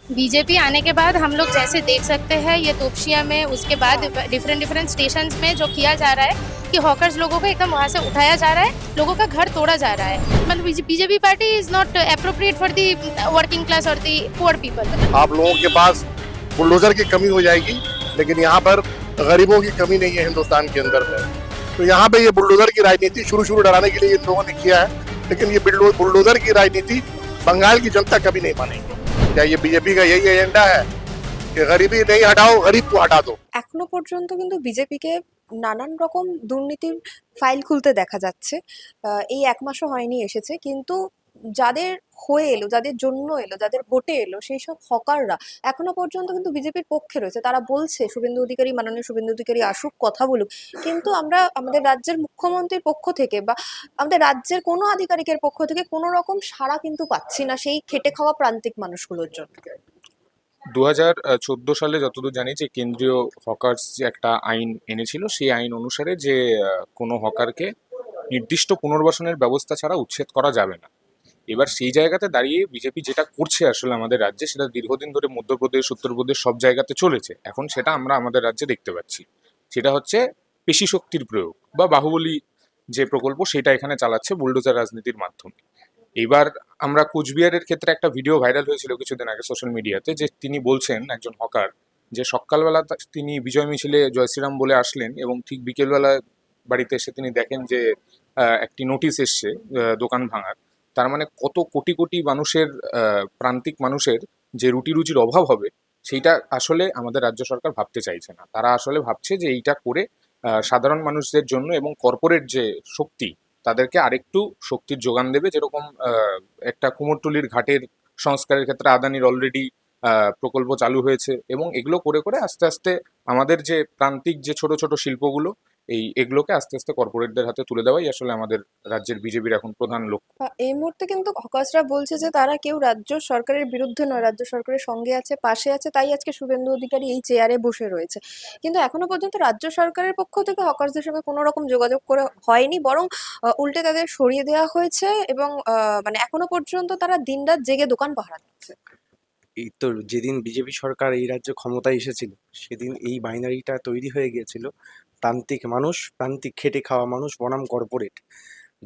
BJP आने के बाद हम लोग जैसे देख सकते हैं ये तोपशिया में, उसके बाद डिफरेंट डिफरेंट स्टेशंस में जो किया जा रहा है कि हॉकर्स लोगों को एकदम वहां से उठाया जा रहा है, लोगों का घर तोड़ा जा रहा है। मतलब BJP party is not appropriate for the working class और दी पुअर पीपल। आप लोगों के पास बुलडोजर की कमी हो जाएगी, लेकिन यहाँ पर गरीबों की कमी नहीं है हिंदुस्तान के अंदर में। तो यहाँ पे ये बुलडोजर की राजनीति शुरू डराने के लिए इन लोगों ने किया है, लेकिन ये बुलडोजर की राजनीति बंगाल की जनता कभी नहीं मानेगी। क्या ये बीजेपी का यही एजेंडा है कि गरीबी नहीं हटाओ, गरीब को हटा दो? এখনো পর্যন্ত কিন্তু বিজেপিকে নানান রকম দুর্নীতির ফাইল খুলতে দেখা যাচ্ছে। এই এক মাসও হয়নি এসেছে, কিন্তু যাদের হয়ে এলো, যাদের জন্য এলো, যাদের ভোটে এলো, সেই সব হকাররা এখনো পর্যন্ত কিন্তু বিজেপির পক্ষে রয়েছে। তারা বলছে শুভেন্দু অধিকারী, মাননীয় শুভেন্দু অধিকারী আসুক, কথা বলুক, কিন্তু আমরা আমাদের রাজ্যের মুখ্যমন্ত্রীর পক্ষ থেকে বা আমাদের রাজ্যের কোনো আধিকারিকের পক্ষ থেকে কোনো রকম সাড়া কিন্তু পাচ্ছি না সেই খেটে খাওয়া প্রান্তিক মানুষগুলোর জন্য। 2014 সালে যতদূর জানি যে কেন্দ্রীয় হকার্স যে একটা আইন এনেছিল, সেই আইন অনুসারে যে কোনো হকারকে নির্দিষ্ট পুনর্বাসনের ব্যবস্থা ছাড়া উচ্ছেদ করা যাবে না। এবার সেই জায়গাতে দাঁড়িয়ে বিজেপি যেটা করছে আসলে আমাদের রাজ্যে, সেটা দীর্ঘদিন ধরে মধ্যপ্রদেশ, উত্তরপ্রদেশ সব জায়গাতে চলেছে। এখন সেটা আমরা আমাদের রাজ্যে দেখতে পাচ্ছি। সেটা হচ্ছে পেশি শক্তির প্রয়োগ বা বাহুবলী যে প্রকল্প, সেটা এখানে চালাচ্ছে বুলডোজার রাজনীতির মাধ্যমে। এবার আমরা কোচবিহারের ক্ষেত্রে একটা ভিডিও ভাইরাল হয়েছিল কিছুদিন আগে সোশ্যাল মিডিয়াতে, যে তিনি বলছেন, একজন হকার, যে সকালবেলা তিনি বিজয় মিছিলে জয় শ্রীরাম বলে আসলেন এবং ঠিক বিকেলবেলা বাড়িতে এসে তিনি দেখেন যে একটি নোটিশ এসছে দোকান ভাঙার। তার মানে কত কোটি কোটি মানুষের, প্রান্তিক মানুষের যে রুটি রুজির অভাব হবে, সেইটা আসলে আমাদের রাজ্য সরকার ভাবতে চাইছে না। তারা আসলে ভাবছে যে এইটা করে সাধারণ মানুষদের জন্য এবং কর্পোরেট যে শক্তি, তাদেরকে আরেকটু শক্তির যোগান দেবে। যেরকম একটা কুমোরটুলির ঘাটের সংস্কারের ক্ষেত্রে আদানির অলরেডি প্রকল্প চালু হয়েছে, এবং এগুলো করে করে আস্তে আস্তে আমাদের যে প্রান্তিক যে ছোট ছোট শিল্পগুলো, এগুলোকে আস্তে আস্তে কর্পোরেটদের হাতে তুলে দেওয়াই আসলে আমাদের রাজ্যের বিজেপির এখন প্রধান লক্ষ্য। এই মুহূর্তে কিন্তু হকার্সরা বলছে যে তারা কেউ রাজ্য সরকারের বিরুদ্ধে নয়, রাজ্য সরকারের সঙ্গে আছে, পাশে আছে, তাই আজকে শুভেন্দু অধিকারী এই চেয়ারে বসে রয়েছে। কিন্তু এখনো পর্যন্ত রাজ্য সরকারের পক্ষ থেকে হকার্সদের সঙ্গে কোনো রকম যোগাযোগ করে হয়নি, বরং উল্টে তাদের সরিয়ে দেওয়া হয়েছে এবং মানে এখনো পর্যন্ত তারা দিনরাত জেগে দোকান পাহারা দিচ্ছে। এই তো যেদিন বিজেপি সরকার এই রাজ্যে ক্ষমতায় এসেছিল, সেদিন এই বাইনারিটা তৈরি হয়ে গিয়েছিল। প্রান্তিক মানুষ, প্রান্তিক খেটে খাওয়া মানুষ বনাম কর্পোরেট।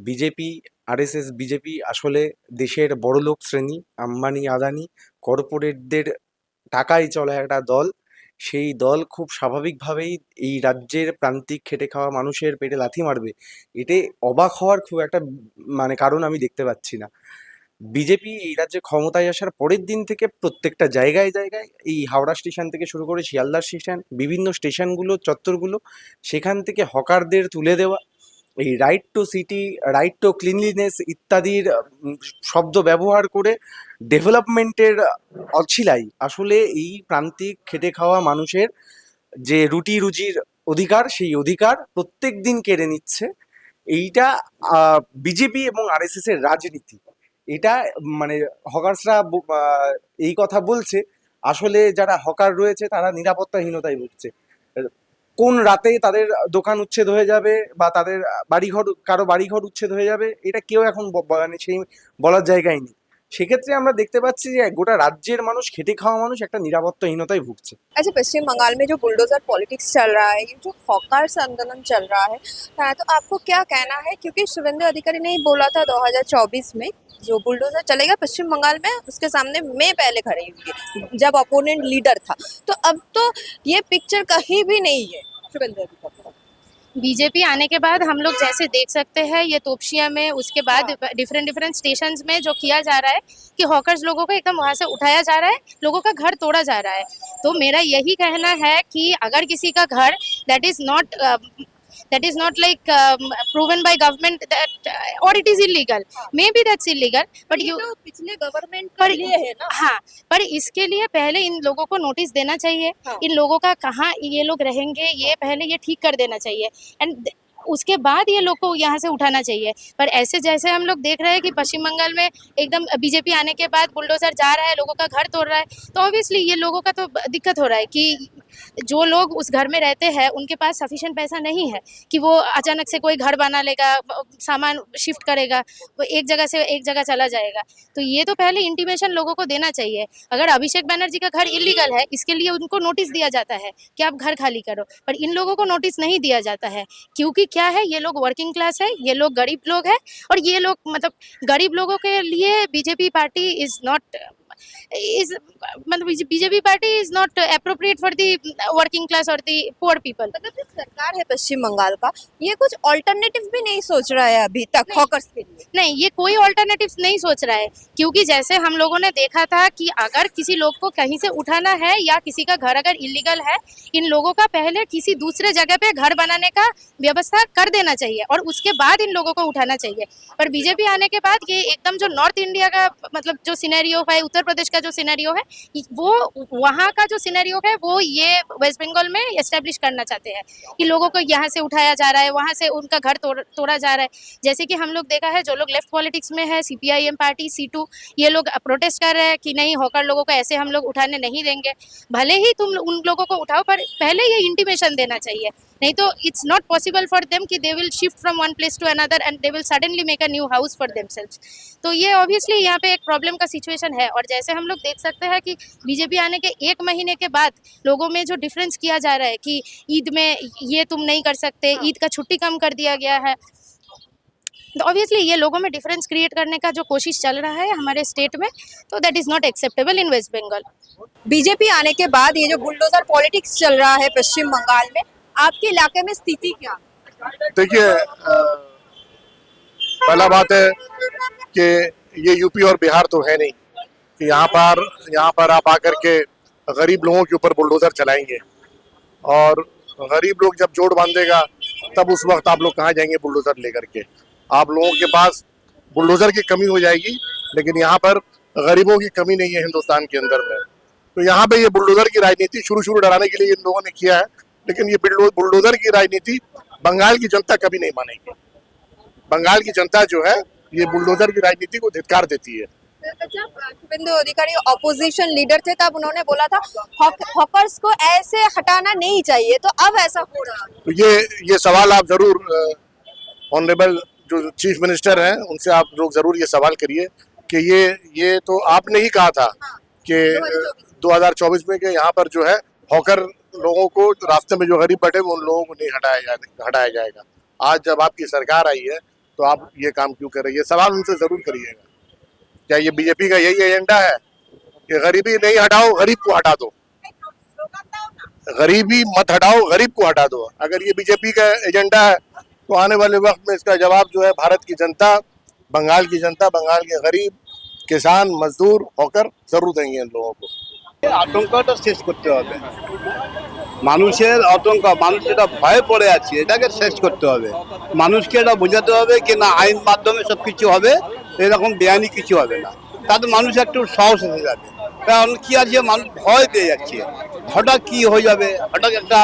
বিজেপি, আরএসএস, বিজেপি আসলে দেশের বড়লোক শ্রেণী, আম্বানি আদানি কর্পোরেটদের টাকায় চলা একটা দল। সেই দল খুব স্বাভাবিকভাবেই এই রাজ্যের প্রান্তিক খেটে খাওয়া মানুষের পেটে লাথি মারবে, এতে অবাক হওয়ার খুব একটা মানে কারণ আমি দেখতে পাচ্ছি না। বিজেপি এই রাজ্যে ক্ষমতায় আসার পরের দিন থেকে প্রত্যেকটা জায়গায় জায়গায়, এই হাওড়া স্টেশন থেকে শুরু করে শিয়ালদা স্টেশন, বিভিন্ন স্টেশনগুলো, চত্বরগুলো, সেখান থেকে হকারদের তুলে দেওয়া, এই right two city, right two cleanliness ইত্যাদির শব্দ ব্যবহার করে ডেভেলপমেন্টের অছিলাই আসলে এই প্রান্তিক খেটে খাওয়া মানুষের যে রুটি রুজির অধিকার, সেই অধিকার প্রত্যেক দিন কেড়ে নিচ্ছে। এইটা বিজেপি এবং আরএসএস এর রাজনীতি। এটা মানে হকার্সরা এই কথা বলছে, আসলে যারা হকার রয়েছে তারা নিরাপত্তাহীনতায় ভুগছে। কোন রাতে তাদের দোকান উচ্ছেদ হয়ে যাবে বা তাদের বাড়িঘর, কারো বাড়িঘর উচ্ছেদ হয়ে যাবে, এটা কেউ এখন মানে সেই বলার জায়গায় নেই। সেক্ষেত্রে আমরা দেখতে পাচ্ছি যে গোটা রাজ্যের মানুষ, খেটে খাওয়া মানুষ একটা নিরাপত্তাহীনতায় ভুগছে। अच्छा, पश्चिम बंगाल में जो बुलडोजर पॉलिटिक्स चल रहा है, ये जो हॉकर्स आंदोलन चल रहा है, तो आपको क्या कहना है? क्योंकि शुभेंदु अधिकारी ने ही बोला था 2024 में जो बुलडोजर चलेगा पश्चिम बंगाल में, उसके सामने मैं पहले खड़ी हुई जब अपोनेंट लीडर था। तो अब तो ये पिक्चर कहीं भी नहीं है शुभेंदु अधिकारी। बीजेपी आने के बाद हम लोग जैसे देख सकते हैं ये तोपशिया में, उसके बाद डिफरेंट डिफरेंट स्टेशंस में जो किया जा रहा है कि हॉकर्स लोगों को एकदम वहां से उठाया जा रहा है, लोगों का घर तोड़ा जा रहा है। तो मेरा यही कहना है कि अगर किसी का घर that is not like proven by government that or it is illegal, maybe that's illegal, but you तो पिछले गवर्नमेंट पर के लिए है ना। हाँ, पर इसके लिए पहले इन लोगों को नोटिस देना चाहिए। हाँ। इन लोगों का कहाँ ये लोग रहेंगे, ये पहले ये ठीक कर देना चाहिए, एंड उसके बाद ये लोग को यहाँ से उठाना चाहिए। पर ऐसे जैसे हम लोग देख रहे हैं कि पश्चिम बंगाल में एकदम बीजेपी आने के बाद बुलडोजर जा रहा है, लोगों का घर तोड़ रहा है, तो ऑब्वियसली ये लोगों का तो दिक्कत हो रहा है कि जो लोग उस घर में रहते हैं उनके पास सफिशिएंट पैसा नहीं है कि वो अचानक से कोई घर बना लेगा, सामान शिफ्ट करेगा, वो एक जगह से एक जगह चला जाएगा। तो ये तो पहले इंटीमेशन लोगों को देना चाहिए। अगर अभिषेक बनर्जी का घर इलीगल है, इसके लिए उनको नोटिस दिया जाता है कि आप घर खाली करो, पर इन लोगों को नोटिस नहीं दिया जाता है क्योंकि क्या है, ये लोग वर्किंग क्लास है, ये लोग गरीब लोग हैं और ये लोग मतलब गरीब लोगों के लिए BJP party is not is मतलब BJP party is not appropriate for the working class और दी पुअर पीपल। मतलब जो सरकार है पश्चिम बंगाल का, ये कुछ ऑल्टरनेटिव भी नहीं सोच रहा है अभी तक हॉकर्स के लिए। नहीं, ये कोई ऑल्टरनेटिव नहीं सोच रहा है क्योंकि जैसे हम लोगों ने देखा था कि अगर किसी लोग को कहीं से उठाना है या किसी का घर अगर इलीगल है, इन लोगों का पहले किसी दूसरे जगह पे घर बनाने का व्यवस्था कर देना चाहिए और उसके बाद इन लोगों को उठाना चाहिए। पर बीजेपी आने के बाद ये एकदम जो नॉर्थ इंडिया का मतलब जो सिनेरियो है, उत्तर प्रदेश का जो सिनेरियो है, वो वहाँ का जो सिनेरियो है वो ये वेस्ट बंगाल में एस्टेब्लिश करना चाहते हैं कि लोगों को यहाँ से उठाया जा रहा है, वहाँ से उनका घर तोड़ा जा रहा है। जैसे कि हम लोग देखा है, जो लोग लेफ्ट पॉलिटिक्स में है, सीपीआईएम पार्टी, C2, ये लोग प्रोटेस्ट कर रहे हैं कि नहीं, हॉकर लोगों को ऐसे हम लोग उठाने नहीं देंगे। भले ही तुम उन लोगों को उठाओ, पर पहले ये इंटीमेशन देना चाहिए, नहीं तो it's not possible for them कि they will shift from one place to another and they will suddenly make a new house for themselves. तो ये ऑब्वियसली यहाँ पे एक प्रॉब्लम का सिचुएशन है। और जैसे हम लोग देख सकते हैं कि बीजेपी आने के 1 महीने के बाद लोगों में जो डिफरेंस किया जा रहा है कि ईद में ये तुम नहीं कर सकते, ईद का छुट्टी कम कर दिया गया है, तो ऑब्वियसली ये लोगों में डिफरेंस क्रिएट करने का जो कोशिश चल रहा है हमारे स्टेट में, तो that is not acceptable in West Bengal. BJP आने के बाद ये जो बुलडोजर पॉलिटिक्स चल रहा है पश्चिम बंगाल में, आपके इलाके में स्थिति क्या? देखिए, पहला बात है कि ये यूपी और बिहार तो है नहीं कि यहाँ पर आप आकर के गरीब लोगों के ऊपर बुलडोजर चलाएंगे, और गरीब लोग जब जोड़ बांधेगा तब उस वक्त आप लोग कहाँ जाएंगे बुलडोजर लेकर के। आप लोगों के पास बुलडोजर की कमी हो जाएगी, लेकिन यहाँ पर गरीबों की कमी नहीं है हिंदुस्तान के अंदर में। तो यहाँ पे ये बुलडोजर की राजनीति शुरू डराने के लिए इन लोगों ने किया है, लेकिन ये बुलडोजर की राजनीति बंगाल की जनता कभी नहीं मानेगी। बंगाल की जनता जो है ये बुलडोजर की राजनीति को धिक्कार देती है। जब शुभेंदु अधिकारी ऑपोजिशन लीडर थे तब उन्होंने बोला था हॉकर्स को ऐसे हटाना नहीं चाहिए, तो अब ऐसा हो रहा है। तो ये सवाल आप जरूर ऑनरेबल जो चीफ मिनिस्टर हैं उनसे आप लोग जरूर ये सवाल करिए कि ये तो आपने ही कहा था कि 2024 में कि यहाँ पर जो है हॉकर लोगों को, रास्ते में जो गरीब बैठे उन लोगों को नहीं हटाया जाएगा। आज जब आपकी सरकार आई है तो आप ये काम क्यों कर रही है? सवाल उनसे जरूर करिएगा। क्या ये बीजेपी का यही एजेंडा है कि गरीबी नहीं हटाओ, गरीब को हटा दो? गरीबी मत हटाओ, गरीब को हटा दो। अगर ये बीजेपी का एजेंडा है तो आने वाले वक्त में इसका जवाब जो है भारत की जनता, बंगाल की जनता, बंगाल के गरीब, किसान, मजदूर, हॉकर जरूर देंगे इन लोगों को। আতঙ্কটা শেষ করতে হবে, মানুষের আতঙ্ক, মানুষ যেটা ভয়ে পড়ে আছে এটাকে শেষ করতে হবে। মানুষকে এটা বোঝাতে হবে কি না আইন মাধ্যমে সব কিছু হবে, এরকম বেআইনি কিছু হবে না। তাতে মানুষ একটু সাহস এসে যাবে। কারণ কি আছে, মানুষ ভয় পেয়ে যাচ্ছে, হঠাৎ কি হয়ে যাবে, হঠাৎ একটা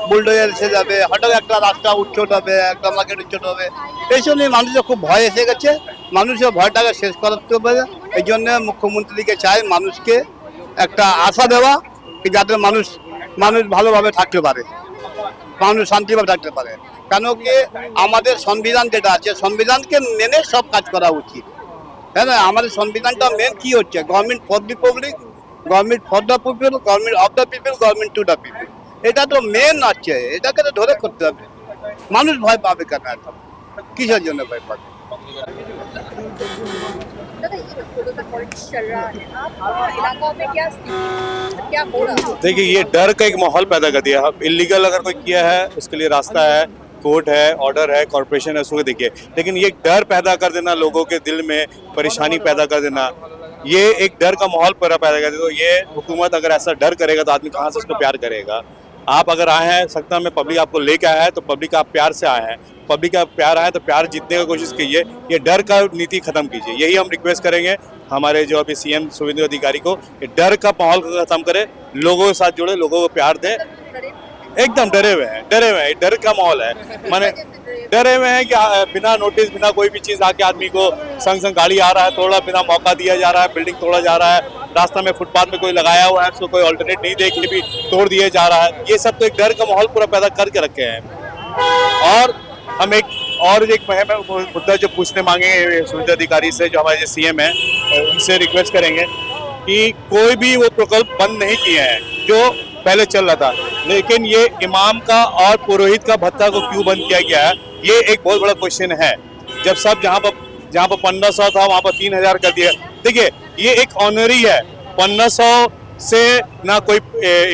বুলডোজার এসে যাবে, হঠাৎ একটা রাস্তা উচ্চট হবে, একটা মার্কেট উচ্চট হবে, এইসব নিয়ে মানুষের খুব ভয় এসে গেছে। মানুষের ভয়টাকে শেষ করতে হবে। এই জন্য মুখ্যমন্ত্রীকে চাই মানুষকে একটা আশা দেওয়া যাতে মানুষ ভালোভাবে থাকতে পারে, মানুষ শান্তিভাবে থাকতে পারে। কেন কি আমাদের সংবিধান যেটা আছে, সংবিধানকে মেনে সব কাজ করা উচিত, হ্যাঁ না? আমাদের সংবিধানটা মেন কি হচ্ছে, government for the public, government for the people, government of the people, government to the people, এটা তো মেন আছে। এটাকে তো ধরে করতে হবে। মানুষ ভয় পাবে কেন? এত কিসের জন্য ভয় পাবে? देखिए, ये डर का एक माहौल पैदा कर दिया। अब इलीगल अगर कोई किया है उसके लिए रास्ता है, कोर्ट है, ऑर्डर है, कॉर्पोरेशन है, उसको देखिए। लेकिन ये डर पैदा कर देना, लोगों के दिल में परेशानी पैदा कर देना, ये एक डर का माहौल पैदा कर देना। तो ये हुकूमत अगर ऐसा डर करेगा तो आदमी कहाँ से उसको प्यार करेगा? आप अगर आए हैं सत्ता में, पब्लिक आपको लेके आया है तो पब्लिक आप प्यार से आए हैं, पब्लिक का प्यार आए तो प्यार जीतने की कोशिश कीजिए। ये डर का नीति खत्म कीजिए, यही हम रिक्वेस्ट करेंगे हमारे जो अभी सीएम शुभेंदु अधिकारी को। ये डर का माहौल खत्म करे, लोगों के साथ जुड़े, लोगों को प्यार दें। एकदम डरे हुए हैं, डर का माहौल है। माने डरे हुए हैं कि बिना नोटिस, बिना कोई भी चीज़ आके आदमी को संग गाड़ी आ रहा है, तोड़ा, बिना मौका दिया जा रहा है, बिल्डिंग तोड़ा जा रहा है, रास्ता में फुटपाथ में कोई लगाया हुआ है, उसको कोई ऑल्टरनेट नहीं दे के भी तोड़ दिया जा रहा है। ये सब तो एक डर का माहौल पूरा पैदा करके रखे हैं। और हम एक मुद्दा जो पूछने मांगे सुनीता अधिकारी से, जो हमारे सीएम है, उनसे रिक्वेस्ट करेंगे कि कोई भी वो प्रकल्प बंद नहीं किए हैं जो पहले चल रहा था, लेकिन ये इमाम का और पुरोहित का भत्ता को क्यों बंद किया गया है, ये एक बहुत बड़ा क्वेश्चन है। जब सब जहाँ पर 1500 था वहाँ पर 3000 कर दिया। देखिए ये एक ऑनरी है, 1500 से ना कोई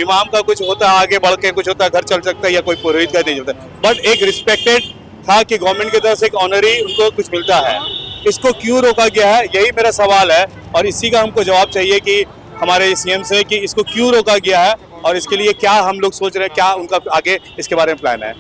इमाम का कुछ होता है, आगे बढ़ के कुछ होता है, घर चल सकता है, या कोई पुरोहित का नहीं होता, बट एक रिस्पेक्टेड था कि गवर्नमेंट की तरफ से एक ऑनरी उनको कुछ मिलता है। इसको क्यों रोका गया है, यही मेरा सवाल है, और इसी का हमको जवाब चाहिए कि हमारे सीएम से कि इसको क्यों रोका गया है और इसके लिए क्या हम लोग सोच रहे हैं, क्या उनका आगे इसके बारे में प्लान है।